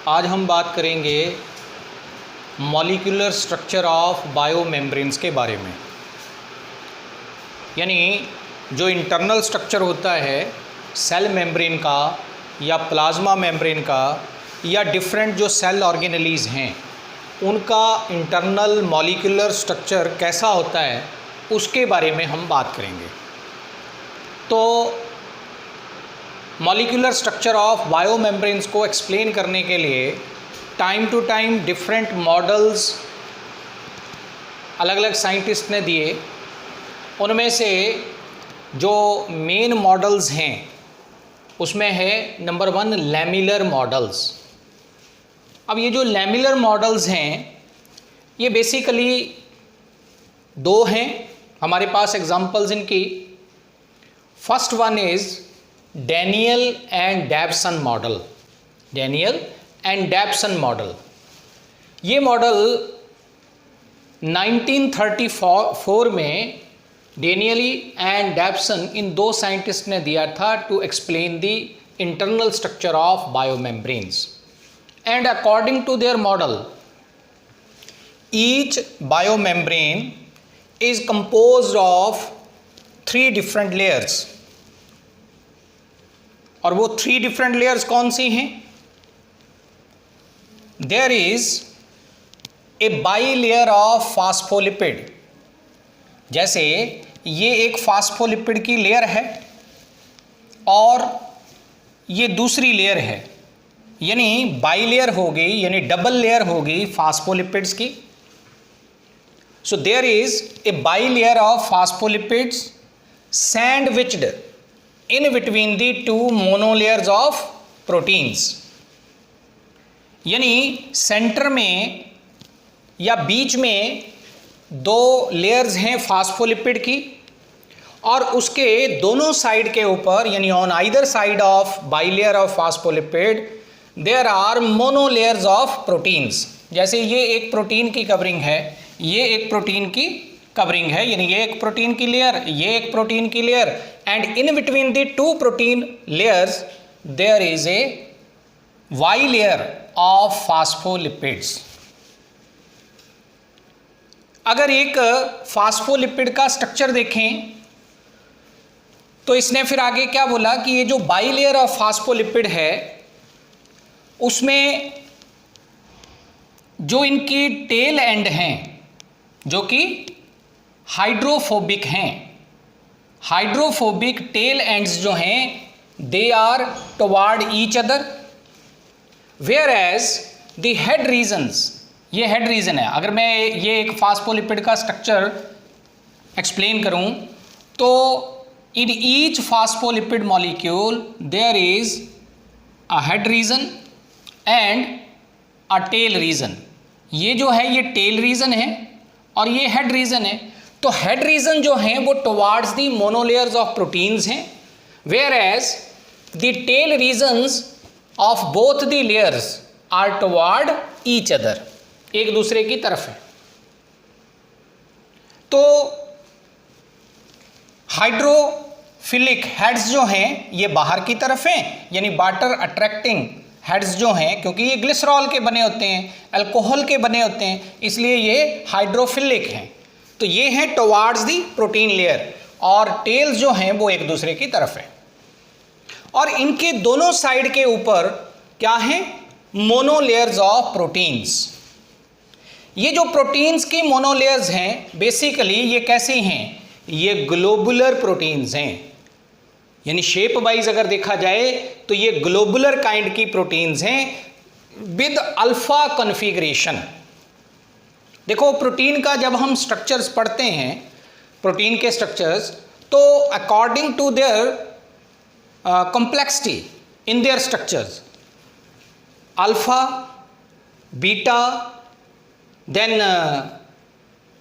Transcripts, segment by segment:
आज हम बात करेंगे मॉलिक्यूलर स्ट्रक्चर ऑफ बायोमेम्ब्रेन्स के बारे में। यानी जो इंटरनल स्ट्रक्चर होता है सेल मेम्ब्रेन का या प्लाज्मा मेम्ब्रेन का या डिफरेंट जो सेल ऑर्गेनेलीज हैं उनका इंटरनल मॉलिक्यूलर स्ट्रक्चर कैसा होता है उसके बारे में हम बात करेंगे। तो मॉलिक्यूलर स्ट्रक्चर ऑफ बायोमेम्ब्रेन्स को एक्सप्लेन करने के लिए time to time different models अलग अलग साइंटिस्ट ने दिए। उनमें से जो मेन मॉडल्स हैं उसमें है नंबर 1 लैमिलर मॉडल्स। अब ये जो लैमिलर मॉडल्स हैं ये बेसिकली दो हैं हमारे पास एग्जांपल्स इनकी। First one is Danielli and Davson model. Danielli and Davson model, ये मॉडल 1934 में डैनियली एंड डैप्सन इन दो साइंटिस्ट ने दिया था to explain the internal structure of biomembranes. And according to their model each biomembrane is composed of 3 different layers. और वो 3 different layers कौन सी हैं? There is a bilayer of phospholipid. जैसे ये एक फास्फोलिपिड की लेयर है और ये दूसरी लेयर है, यानी बाई लेयर होगी, यानी डबल लेयर होगी फास्फोलिपिड्स की। So there is a bilayer of phospholipids sandwiched in between the 2 monolayers of proteins। यानी सेंटर में या बीच में 2 लेयर्स हैं फास्फोलिपिड की और उसके दोनों साइड के ऊपर यानी on either side of bilayer of phospholipid there are monolayers of proteins. जैसे ये एक प्रोटीन की कवरिंग है, ये एक प्रोटीन की कवरिंग है, यानी ये एक प्रोटीन की लेयर, ये एक प्रोटीन की layer, and in between the 2 protein layers there is a bilayer of phospholipids. अगर एक फास्फोलिपिड का स्ट्रक्चर देखें तो इसने फिर आगे क्या बोला कि ये जो बाई लेयर ऑफ फास्फोलिपिड है उसमें जो इनकी टेल एंड हैं जो कि हाइड्रोफोबिक हैं, हाइड्रोफोबिक टेल एंड्स जो हैं they are toward each other, whereas the head regions, ये हेड रीजन है। अगर मैं ये एक फास्फोलिपिड का स्ट्रक्चर एक्सप्लेन करूं तो in each phospholipid molecule there is a head region and a tail region. ये जो है ये टेल रीजन है और ये हेड रीजन है। तो हेड रीजन जो हैं वो towards the monolayers of proteins हैं, whereas the tail regions of both the layers are toward each other, एक दूसरे की तरफ है। तो हाइड्रोफिलिक हेड्स जो हैं ये बाहर की तरफ हैं, यानी वाटर अट्रैक्टिंग हेड्स जो हैं, क्योंकि ये ग्लिसरॉल के बने होते हैं, अल्कोहल के बने होते हैं, इसलिए ये हाइड्रोफिलिक हैं। तो ये हैं टुवार्ड्स दी प्रोटीन लेयर और टेल्स जो हैं वो एक दूसरे की तरफ है। और इनके दोनों साइड के ऊपर क्या हैं? मोनोलेयर्स ऑफ प्रोटीन्स। ये जो प्रोटीन्स की मोनोलेयर्स हैं बेसिकली ये कैसी हैं? ये ग्लोबुलर प्रोटीन्स हैं, यानी शेप वाइज अगर देखा जाए तो ये ग्लोबुलर काइंड की प्रोटीन्स हैं विद अल्फा कॉन्फ़िगरेशन। देखो प्रोटीन का जब हम स्ट्रक्चर्स पढ़ते हैं, प्रोटीन के स्ट्रक्चर्स, तो according to their complexity in their structures, alpha, beta, then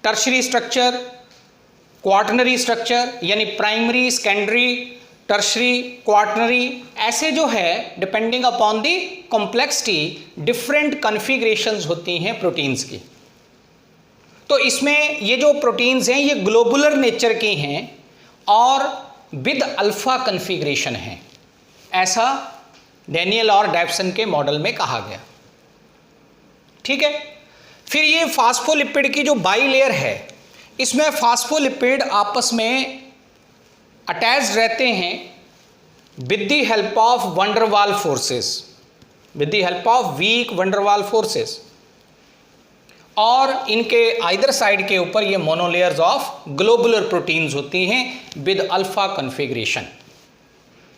tertiary structure, quaternary structure, यानी प्राइमरी, सेकेंडरी, टर्शरी, क्वाटरनरी, ऐसे जो है depending upon the complexity different configurations होती हैं प्रोटीन्स की। तो इसमें ये जो प्रोटीन्स हैं ये ग्लोबुलर नेचर की हैं और विद अल्फा कॉन्फ़िगरेशन हैं, ऐसा डैनियल और डैप्सन के मॉडल में कहा गया। ठीक है। फिर ये फास्फोलिपिड की जो बाइलेयर है, इसमें फास्फोलिपिड आपस में अटैच्ड रहते हैं with the help of van der Waals forces, with the help of weak van der Waals forces, और इनके आइदर साइड के ऊपर ये मोनोलेयर्स ऑफ ग्लोबुलर प्रोटीन्स होती हैं विद अल्फा कॉन्फ़िगरेशन।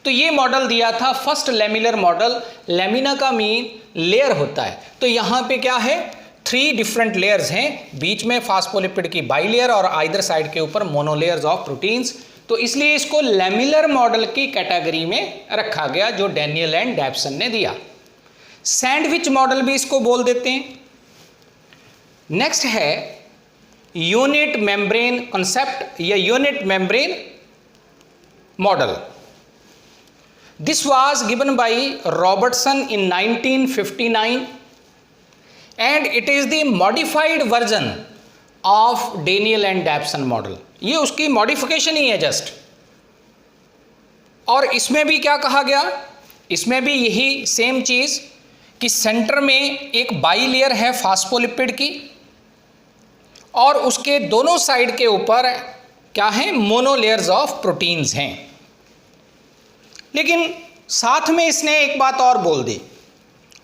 तो ये मॉडल दिया था फर्स्ट लेमिलर मॉडल। लेमिना का मीन लेयर होता है, तो यहाँ पे क्या है, 3 डिफरेंट लेयर्स हैं, बीच में फास्फोलिपिड की बाइलेयर और आइदर साइड के ऊपर मोनोलेयर्स ऑफ प्रोटीन्स। तो इसलिए इसको लेमिलर मॉडल की कैटेगरी में रखा गया, जो डैनियल एंड डैप्सन ने दिया। सैंडविच मॉडल भी इसको बोल देते हैं। नेक्स्ट है यूनिट मेम्ब्रेन कॉन्सेप्ट या unit membrane model. This was given by Robertson in 1959 and it is the modified version of Danielli and Davson model. ये उसकी मॉडिफिकेशन ही है जस्ट। और इसमें भी क्या कहा गया, इसमें भी यही सेम चीज कि सेंटर में एक बाइलेयर है फास्फोलिपिड की और उसके दोनों साइड के ऊपर क्या है, मोनोलेयर्स ऑफ प्रोटीन्स हैं। लेकिन साथ में इसने एक बात और बोल दी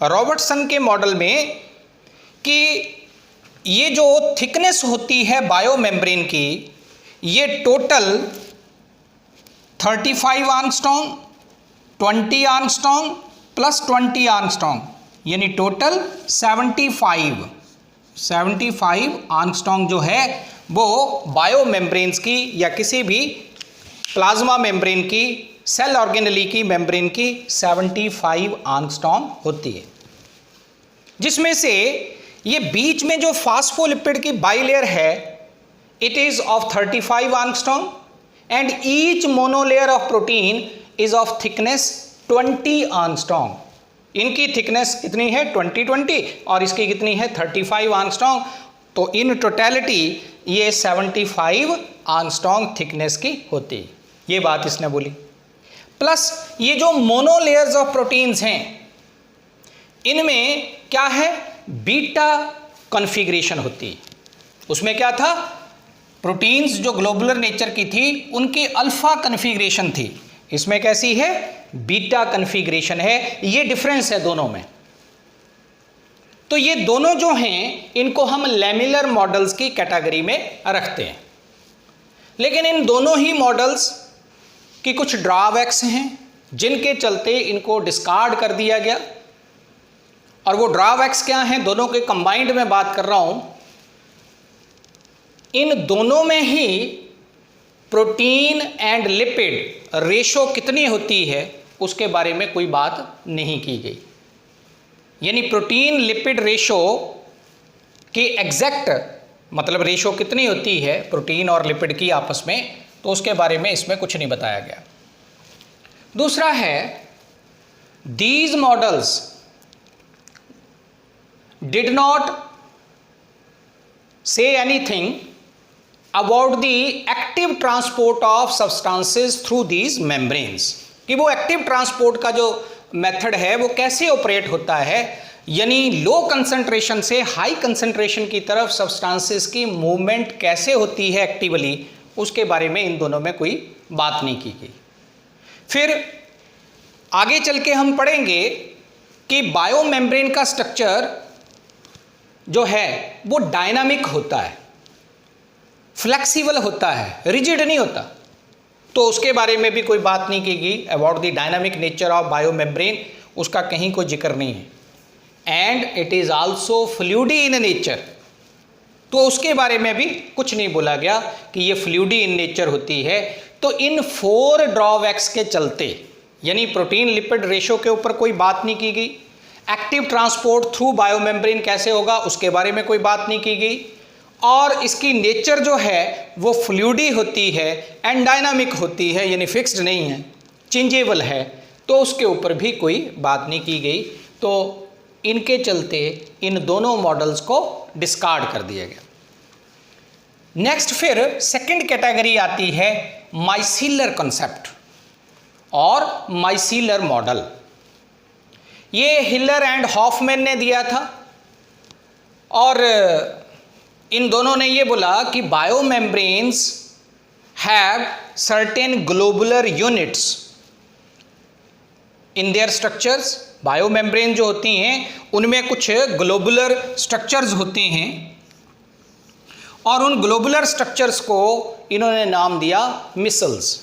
रॉबर्टसन के मॉडल में कि ये जो थिकनेस होती है बायोमेम्ब्रेन की, ये total 35 Armstrong, 20 Armstrong plus 20 Armstrong, यानी टोटल 75 आर्मस्ट्रॉन्ग जो है वो बायोमेम्ब्रेन्स की या किसी भी प्लाज्मा मेम्ब्रेन की, सेल ऑर्गेनेली की मेम्ब्रेन की 75 आर्मस्ट्रॉन्ग होती है, जिसमें से ये बीच में जो फास्फोलिपिड की बाइलेयर है it is of 35 Armstrong and each monolayer of protein is of thickness 20 Armstrong. इनकी थिकनेस कितनी है 20 और इसकी कितनी है 35 आर्मस्ट्रॉन्ग। तो इन टोटलिटी ये 75 आर्मस्ट्रॉन्ग थिकनेस की होती है। ये बात इसने बोली। प्लस ये जो मोनोलेयर्स ऑफ प्रोटीन्स हैं इनमें क्या है, बीटा कॉन्फ़िगरेशन होती है। उसमें क्या था, प्रोटीन्स जो ग्लोबुलर नेचर की थी उनकी अल्फा कॉन्फ़िगरेशन थी, इसमें कैसी है, बीटा कॉन्फ़िगरेशन है। ये डिफरेंस है दोनों में। तो ये दोनों जो हैं इनको हम लेमिलर मॉडल्स की कैटेगरी में रखते हैं। लेकिन इन दोनों ही मॉडल्स की कुछ ड्रॉबैक्स हैं जिनके चलते इनको डिस्कार्ड कर दिया गया। और वो ड्रॉबैक्स क्या हैं, दोनों के कंबाइंड में बात कर रहा हूं। इन दोनों में ही प्रोटीन एंड लिपिड रेशो कितनी होती है उसके बारे में कोई बात नहीं की गई। यानी प्रोटीन लिपिड रेशो की एग्जैक्ट मतलब रेशो कितनी होती है प्रोटीन और लिपिड की आपस में, तो उसके बारे में इसमें कुछ नहीं बताया गया। दूसरा है, these models did not say anything about the active transport of substances through these membranes, कि वो एक्टिव ट्रांसपोर्ट का जो मेथड है वो कैसे ऑपरेट होता है, यानी लो कंसंट्रेशन से हाई कंसंट्रेशन की तरफ सब्सटेंसेस की मूवमेंट कैसे होती है एक्टिवली, उसके बारे में इन दोनों में कोई बात नहीं की गई। फिर आगे चल के हम पढ़ेंगे कि बायोमेम्ब्रेन का स्ट्रक्चर जो है वो डायनामिक होता है, फ्लेक्सिबल होता है, रिजिड नहीं होता। तो उसके बारे में भी कोई बात नहीं की गई। About the dynamic nature of biomembrane उसका कहीं कोई जिक्र नहीं है। And it is also fluidy in nature, तो उसके बारे में भी कुछ नहीं बोला गया कि ये फ्लूइडी इन नेचर होती है। तो इन 4 ड्रॉबैक्स के चलते, यानी प्रोटीन लिपिड रेशो के ऊपर कोई बात नहीं की गई, एक्टिव ट्रांसपोर्ट थ्रू बायोमेम्ब्रेन कैसे होगा उसके बारे में कोई बात नहीं की गई, और इसकी नेचर जो है वो फ्लूइडी होती है एंड डायनामिक होती है, यानी फिक्स्ड नहीं है, चेंजेबल है, तो उसके ऊपर भी कोई बात नहीं की गई। तो इनके चलते इन दोनों मॉडल्स को डिस्कार्ड कर दिया गया। नेक्स्ट फिर सेकंड कैटेगरी आती है माइसीलर कॉन्सेप्ट और माइसीलर मॉडल। ये हिलर एंड हॉफमैन ने दिया था और इन दोनों ने ये बोला कि biomembranes have certain globular units in their structures. Biomembrane जो होती हैं उनमें कुछ ग्लोबुलर स्ट्रक्चर्स होते हैं और उन ग्लोबुलर स्ट्रक्चर्स को इन्होंने नाम दिया मिसल्स।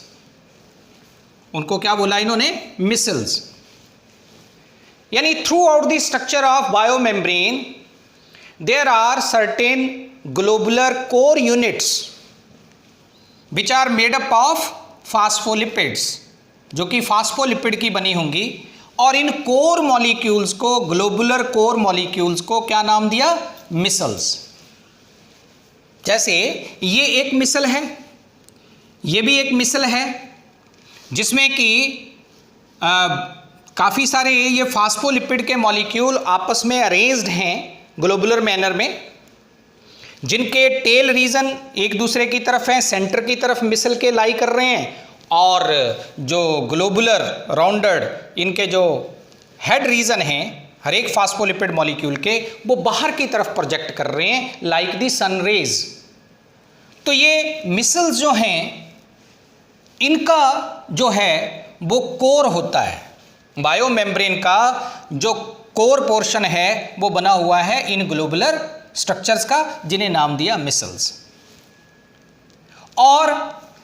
उनको क्या बोला इन्होंने? मिसल्स। यानी throughout the structure of biomembrane there are certain globular core units which are made up of phospholipids, जो कि फास्फोलिपिड की बनी होंगी। और इन कोर मॉलिक्यूल्स को, ग्लोबुलर कोर मॉलिक्यूल्स को क्या नाम दिया? मिसल्स। जैसे ये एक मिसल है, ये भी एक मिसल है, जिसमें कि काफ़ी सारे ये फास्फोलिपिड के मॉलिक्यूल आपस में अरेंज्ड हैं ग्लोबुलर मैनर में, जिनके टेल रीजन एक दूसरे की तरफ हैं, सेंटर की तरफ मिसल के लाई कर रहे हैं, और जो ग्लोबुलर राउंडेड इनके जो हेड रीजन हैं हर एक फास्फोलिपिड मॉलिक्यूल के, वो बाहर की तरफ प्रोजेक्ट कर रहे हैं लाइक दी सन रेज। तो ये मिसल्स जो हैं इनका जो है वो कोर होता है। बायोमेम्ब्रेन का जो कोर पोर्शन है वो बना हुआ है इन ग्लोबुलर स्ट्रक्चर्स का, जिन्हें नाम दिया मिसल्स। और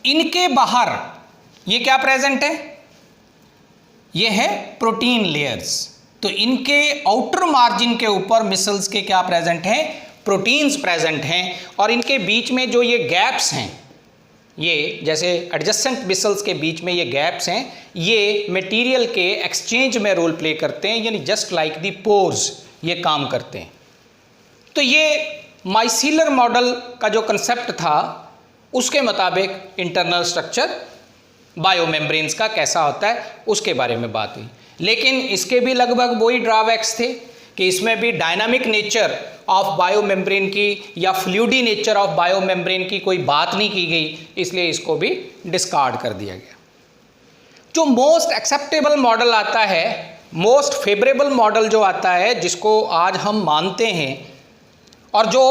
इनके बाहर ये क्या प्रेजेंट है? ये है प्रोटीन लेयर्स। तो इनके आउटर मार्जिन के ऊपर मिसल्स के क्या प्रेजेंट हैं? प्रोटीन्स प्रेजेंट हैं। और इनके बीच में जो ये गैप्स हैं, ये जैसे एडजेसेंट मिसल्स के बीच में ये गैप्स हैं, ये मटेरियल के एक्सचेंज में रोल प्ले करते हैं, यानी जस्ट लाइक दी पोर्स ये काम करते हैं। तो ये माइसीलर मॉडल का जो कंसेप्ट था उसके मुताबिक इंटरनल स्ट्रक्चर बायोमेम्ब्रेन्स का कैसा होता है उसके बारे में बात हुई। लेकिन इसके भी लगभग वही ड्रॉबैक्स थे कि इसमें भी डायनामिक नेचर ऑफ बायोमेम्ब्रेन की या फ्लूइडी नेचर ऑफ बायोमेम्ब्रेन की कोई बात नहीं की गई, इसलिए इसको भी डिस्कार्ड कर दिया गया। जो मोस्ट एक्सेप्टेबल मॉडल आता है, मोस्ट फेवरेबल मॉडल जो आता है, जिसको आज हम मानते हैं और जो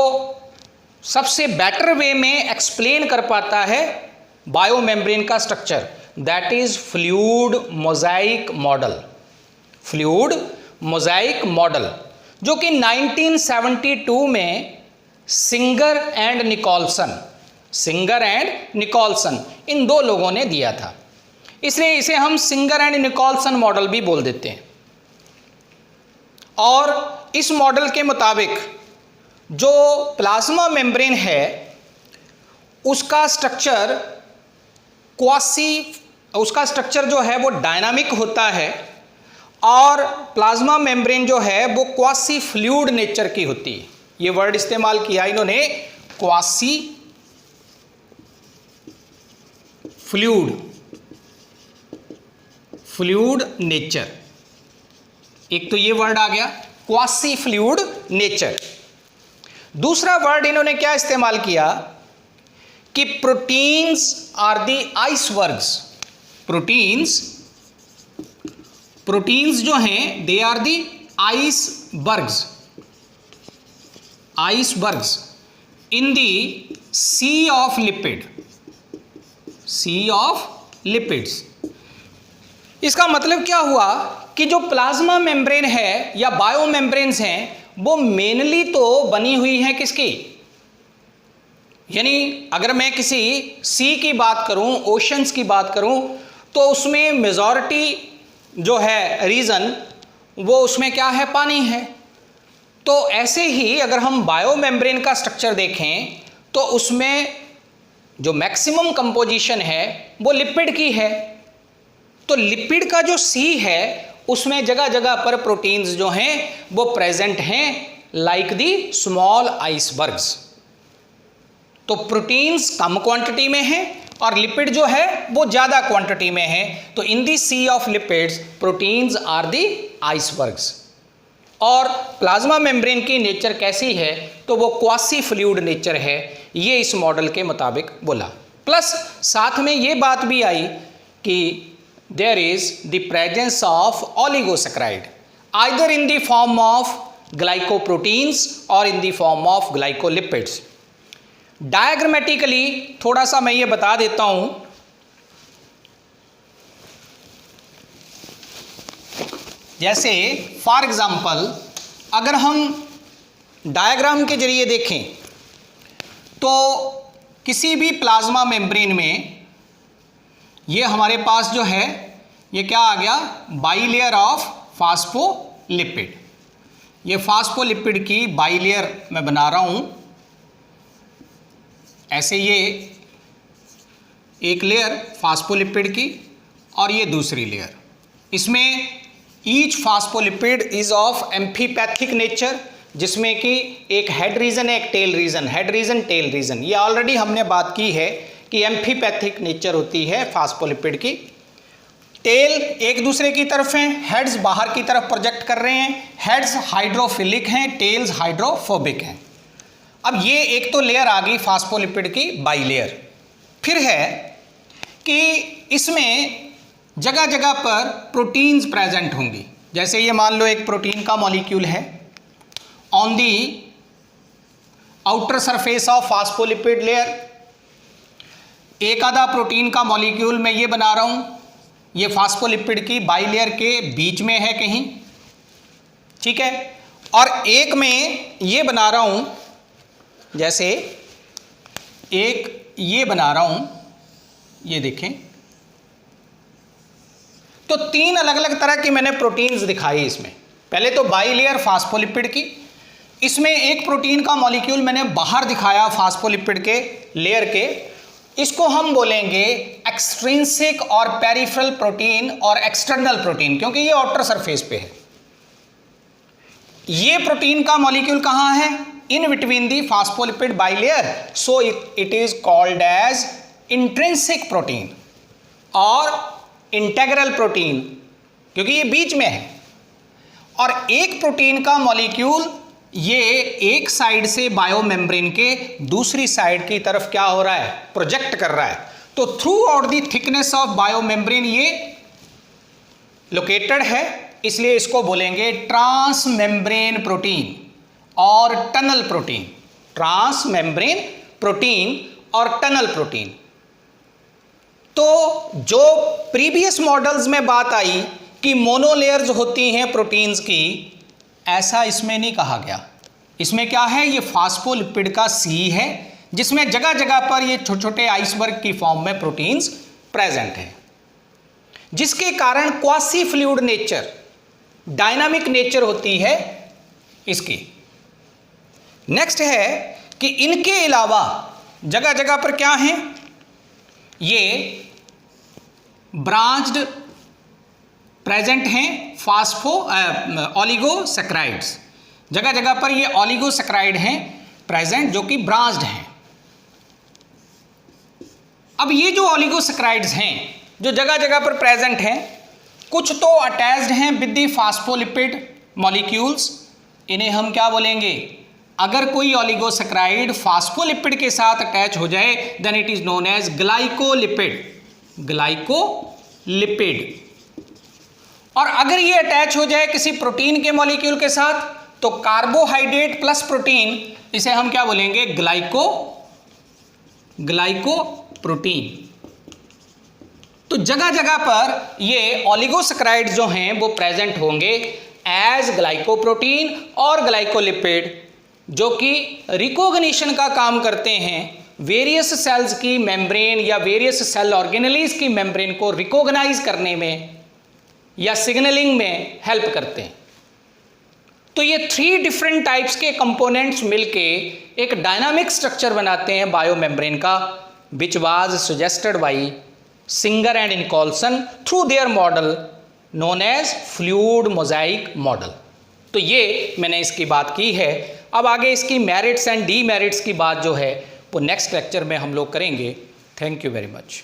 सबसे बेटर वे में एक्सप्लेन कर पाता है बायोमेम्ब्रेन का structure, that is fluid mosaic model. Fluid mosaic model जो कि 1972 में सिंगर एंड निकोलसन इन दो लोगों ने दिया था, इसलिए इसे हम सिंगर एंड निकोलसन मॉडल भी बोल देते हैं। और इस मॉडल के मुताबिक जो प्लाज्मा मेम्ब्रेन है उसका स्ट्रक्चर जो है वो डायनामिक होता है, और प्लाज्मा मेम्ब्रेन जो है वो क्वासी फ्लूइड नेचर की होती है। ये वर्ड इस्तेमाल किया इन्होंने, क्वासी फ्लूइड नेचर। एक तो ये वर्ड आ गया क्वासी फ्लूइड नेचर। दूसरा वर्ड इन्होंने क्या इस्तेमाल किया कि proteins are the icebergs. Proteins जो हैं they are the icebergs in the sea of lipids. इसका मतलब क्या हुआ कि जो प्लाज्मा मेम्ब्रेन है या बायोमेम्ब्रेन्स हैं वो मेनली तो बनी हुई है किसकी? यानी अगर मैं किसी सी की बात करूं, ओशंस की बात करूं, तो उसमें मेजॉरिटी जो है रीजन वो उसमें क्या है? पानी है। तो ऐसे ही अगर हम बायोमेम्ब्रेन का स्ट्रक्चर देखें तो उसमें जो मैक्सिमम कंपोजिशन है वो लिपिड की है। तो लिपिड का जो सी है उसमें जगह जगह पर प्रोटीन्स जो हैं वो प्रेजेंट हैं लाइक दी स्मॉल आइसबर्ग्स। तो प्रोटीन्स कम क्वांटिटी में है और लिपिड जो है वो ज़्यादा क्वांटिटी में है। तो in the sea of lipids proteins are the icebergs. और प्लाज्मा मेम्ब्रेन की नेचर कैसी है? तो वो क्वासी फ्लूइड नेचर है, ये इस मॉडल के मुताबिक बोला। प्लस साथ में ये बात भी आई कि there is the presence of oligosaccharide either in the form of glycoproteins और in the form of glycolipids. Diagrammatically थोड़ा सा मैं ये बता देता हूं। जैसे फॉर एग्जांपल अगर हम डायग्राम के जरिए देखें तो किसी भी प्लाज्मा मेम्ब्रेन में ये हमारे पास जो है ये क्या आ गया, बाइलेयर ऑफ फास्फोलिपिड। ये फास्फोलिपिड की बाइलेयर मैं बना रहा हूं। ऐसे ये एक लेयर फास्फोलिपिड की और ये दूसरी लेयर। इसमें each phospholipid is of amphipathic nature, जिसमें कि एक हेड रीजन है, एक tail region, head region tell region. ये ऑलरेडी हमने बात की है कि एम्फीपैथिक नेचर होती है फास्फोलिपिड की। टेल एक दूसरे की तरफ हैं, हेड्स बाहर की तरफ प्रोजेक्ट कर रहे हैं। हेड्स हाइड्रोफिलिक हैं, टेल्स हाइड्रोफोबिक हैं। अब ये एक तो लेयर आ गई फास्फोलिपिड की बाइलेयर। फिर है कि इसमें जगह जगह पर प्रोटीन्स प्रेजेंट होंगी। जैसे ये मान लो एक प्रोटीन का मॉलिक्यूल है on the outer surface of phospholipid layer. एक आधा प्रोटीन का मॉलिक्यूल मैं ये बना रहा हूं, ये फास्फोलिपिड की बाइलेयर के बीच में है कहीं, ठीक है। और एक में ये बना रहा हूं, जैसे एक ये बना रहा हूं, ये देखें। तो तीन अलग अलग तरह की मैंने प्रोटीन्स दिखाई इसमें। पहले तो बाइलेयर फास्फोलिपिड की, इसमें एक प्रोटीन का मॉलिक्यूल मैंने बाहर दिखाया फास्फोलिपिड के लेयर के। इसको हम बोलेंगे एक्सट्रिंसिक और पेरिफेरल प्रोटीन और एक्सटर्नल प्रोटीन, क्योंकि ये आउटर सरफेस पे है। ये प्रोटीन का मॉलिक्यूल कहां है, in between the phospholipid bilayer, so it is called as intrinsic protein और इंटेग्रल प्रोटीन, क्योंकि ये बीच में है। और एक प्रोटीन का मॉलिक्यूल ये एक साइड से बायोमेम्ब्रेन के दूसरी साइड की तरफ क्या हो रहा है, प्रोजेक्ट कर रहा है। तो through out the thickness of biomembrane ये लोकेटेड है, इसलिए इसको बोलेंगे ट्रांसमेम्ब्रेन प्रोटीन और टनल प्रोटीन। ट्रांसमेम्ब्रेन प्रोटीन और टनल प्रोटीन। तो जो प्रीवियस मॉडल्स में बात आई कि मोनोलेयर्स होती हैं प्रोटीन्स की, ऐसा इसमें नहीं कहा गया। इसमें क्या है, ये फास्फोलिपिड का सी है, जिसमें जगह जगह पर ये छोटे छोटे आइसबर्ग की फॉर्म में प्रोटीन्स प्रेजेंट हैं, जिसके कारण quasi fluid nature, dynamic nature होती है इसकी। नेक्स्ट है कि इनके अलावा जगह जगह पर क्या है, ये ब्रांच्ड प्रेजेंट हैं फास्फो ओलिगोसैकराइड्स। जगह जगह पर ये ओलिगोसैकराइड हैं प्रेजेंट, जो कि ब्रांच्ड हैं। अब ये जो ओलिगोसैकराइड्स हैं जो जगह जगह पर प्रेजेंट हैं, कुछ तो अटैच्ड हैं विद द फास्फोलिपिड मॉलिक्यूल्स। इन्हें हम क्या बोलेंगे, अगर कोई ओलिगोसैकराइड फास्फोलिपिड के साथ अटैच हो जाए then it is known as glycolipid. Glycolipid. और अगर ये अटैच हो जाए किसी प्रोटीन के मॉलिक्यूल के साथ, तो कार्बोहाइड्रेट प्लस प्रोटीन, इसे हम क्या बोलेंगे, ग्लाइकोप्रोटीन। तो जगह जगह पर ये ओलिगोसैकराइड जो हैं वो प्रेजेंट होंगे एज ग्लाइकोप्रोटीन और ग्लाइकोलिपिड, जो कि रिकॉग्निशन का काम करते हैं, वेरियस सेल्स की मेम्ब्रेन या वेरियस सेल ऑर्गेनेलीज की मेम्ब्रेन को रिकॉग्नाइज करने में या सिग्नलिंग में हेल्प करते हैं। तो ये 3 डिफरेंट टाइप्स के कंपोनेंट्स मिलके एक डायनामिक स्ट्रक्चर बनाते हैं बायोमेम्ब्रेन का, which was suggested by Singer and Nicolson through their model known as fluid mosaic model. तो ये मैंने इसकी बात की है। अब आगे इसकी मेरिट्स एंड डीमेरिट्स की बात जो है वो नेक्स्ट लेक्चर में हम लोग करेंगे। Thank you very much.